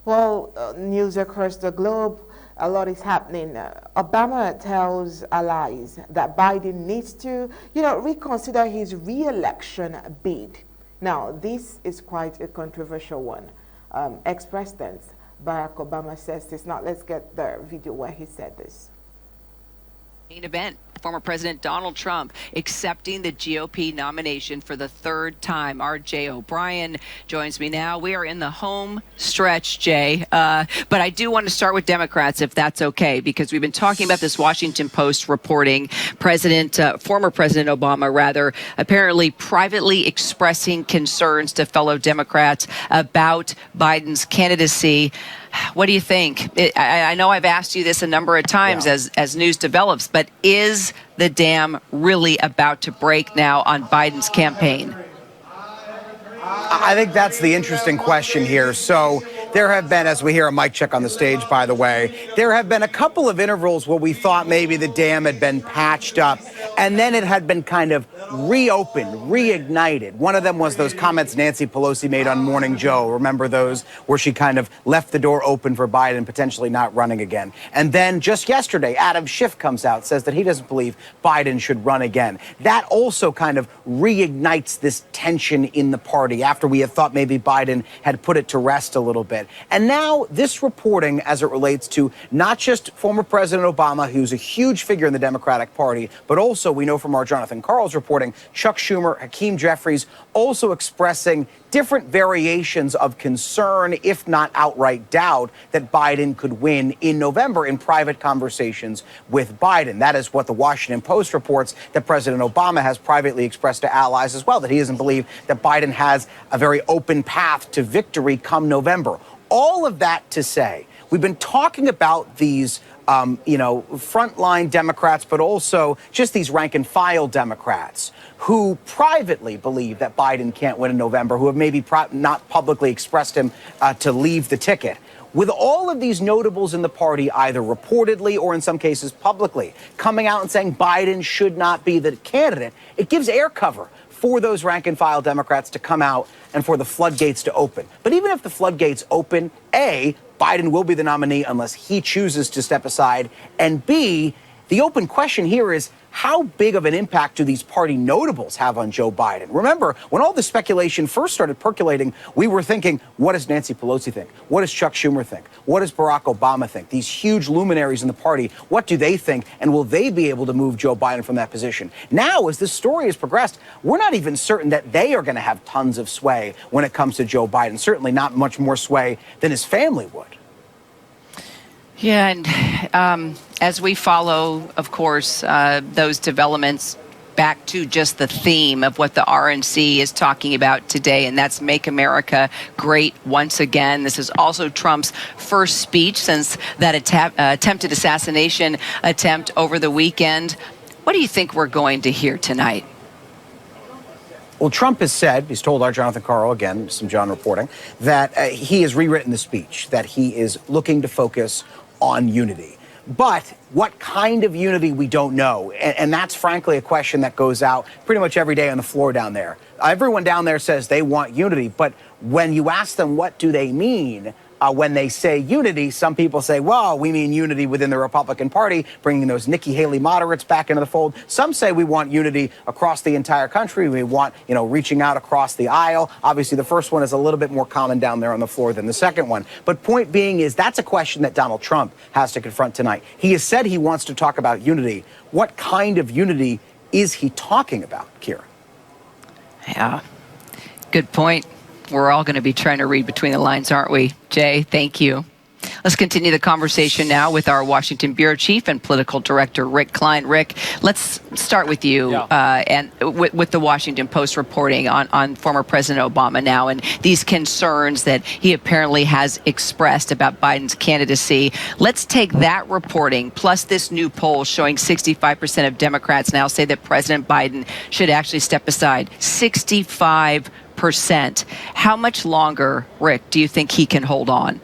Well, news across the globe, a lot is happening. Obama tells allies that Biden needs to, reconsider his re-election bid. Now, this is quite a controversial one. Ex-President Barack Obama says this. Now, let's get the video where he said this. Main event, former President Donald Trump accepting the GOP nomination for the third time. Our Jay O'Brien joins me now. We are in the home stretch, Jay. But I do want to start with Democrats, if that's okay, because we've been talking about this Washington Post reporting. Former President Obama, apparently privately expressing concerns to fellow Democrats about Biden's candidacy. What do you think? I know I've asked you this a number of times as news develops, but is the dam really about to break now on Biden's campaign? I think that's the interesting question here. So there have been, as we hear a mic check on the stage, by the way, there have been a couple of intervals where we thought maybe the dam had been patched up and then it had been kind of reopened, reignited. One of them was those comments Nancy Pelosi made on Morning Joe. Remember those, where she kind of left the door open for Biden potentially not running again. And then just yesterday, Adam Schiff comes out, says that he doesn't believe Biden should run again. That also kind of reignites this tension in the party after we had thought maybe Biden had put it to rest a little bit. And now this reporting as it relates to not just former President Obama, who's a huge figure in the Democratic Party, but also we know from our Jonathan Karl's reporting, Chuck Schumer, Hakeem Jeffries, also expressing different variations of concern, if not outright doubt, that Biden could win in November in private conversations with Biden. That is what the Washington Post reports that President Obama has privately expressed to allies as well, that he doesn't believe that Biden has a very open path to victory come November. All of that to say, we've been talking about these frontline Democrats, but also just these rank and file Democrats who privately believe that Biden can't win in November, who have maybe not publicly expressed him to leave the ticket. With all of these notables in the party, either reportedly or in some cases publicly, coming out and saying Biden should not be the candidate, it gives air cover for those rank and file Democrats to come out and for the floodgates to open. But even if the floodgates open, A, Biden will be the nominee unless he chooses to step aside, and B, the open question here is, how big of an impact do these party notables have on Joe Biden? Remember, when all this speculation first started percolating, we were thinking, what does Nancy Pelosi think? What does Chuck Schumer think? What does Barack Obama think? These huge luminaries in the party, what do they think? And will they be able to move Joe Biden from that position? Now, as this story has progressed, we're not even certain that they are going to have tons of sway when it comes to Joe Biden. Certainly not much more sway than his family would. Yeah, and as we follow, of course, those developments, back to just the theme of what the RNC is talking about today, and that's Make America Great Once Again. This is also Trump's first speech since that attempted assassination attempt over the weekend. What do you think we're going to hear tonight? Well, Trump has said, he's told our Jonathan Karl, again, some John reporting, that he has rewritten the speech, that he is looking to focus on unity. But what kind of unity, we don't know. And that's frankly a question that goes out pretty much every day on the floor down there. Everyone down there says they want unity, but when you ask them what do they mean when they say unity, some people say, well, we mean unity within the Republican Party, bringing those Nikki Haley moderates back into the fold. Some say we want unity across the entire country. We want, reaching out across the aisle. Obviously, the first one is a little bit more common down there on the floor than the second one. But point being is that's a question that Donald Trump has to confront tonight. He has said he wants to talk about unity. What kind of unity is he talking about, Kira? Yeah, good point. We're all going to be trying to read between the lines, aren't we? Jay, thank you. Let's continue the conversation now with our Washington Bureau Chief and Political Director, Rick Klein. Rick, let's start with you and with the Washington Post reporting on former President Obama now and these concerns that he apparently has expressed about Biden's candidacy. Let's take that reporting plus this new poll showing 65% of Democrats now say that President Biden should actually step aside. 65%. How much longer, Rick, do you think he can hold on?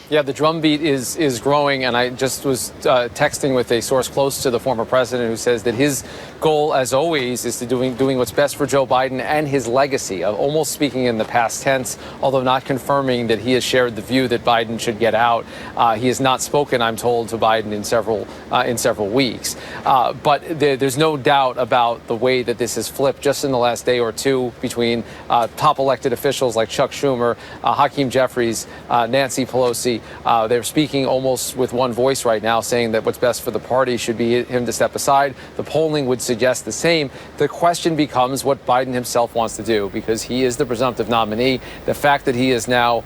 Yeah, the drumbeat is growing, and I just was texting with a source close to the former president who says that his goal, as always, is to doing what's best for Joe Biden and his legacy, almost speaking in the past tense, although not confirming that he has shared the view that Biden should get out. He has not spoken, I'm told, to Biden in several weeks. But there's no doubt about the way that this has flipped just in the last day or two between top elected officials like Chuck Schumer, Hakeem Jeffries, Nancy Pelosi. They're speaking almost with one voice right now, saying that what's best for the party should be him to step aside. The polling would suggest the same. The question becomes what Biden himself wants to do, because he is the presumptive nominee. The fact that he is now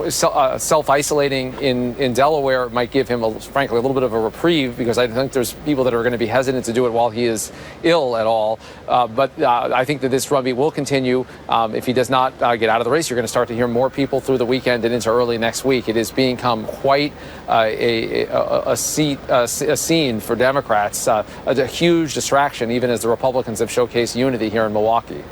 self-isolating in Delaware might give him, frankly, a little bit of a reprieve, because I think there's people that are going to be hesitant to do it while he is ill at all. But I think that this drumbeat will continue. If he does not get out of the race, you're going to start to hear more people through the weekend and into early next week. It has become quite a scene for Democrats, a huge distraction, even as the Republicans have showcased unity here in Milwaukee.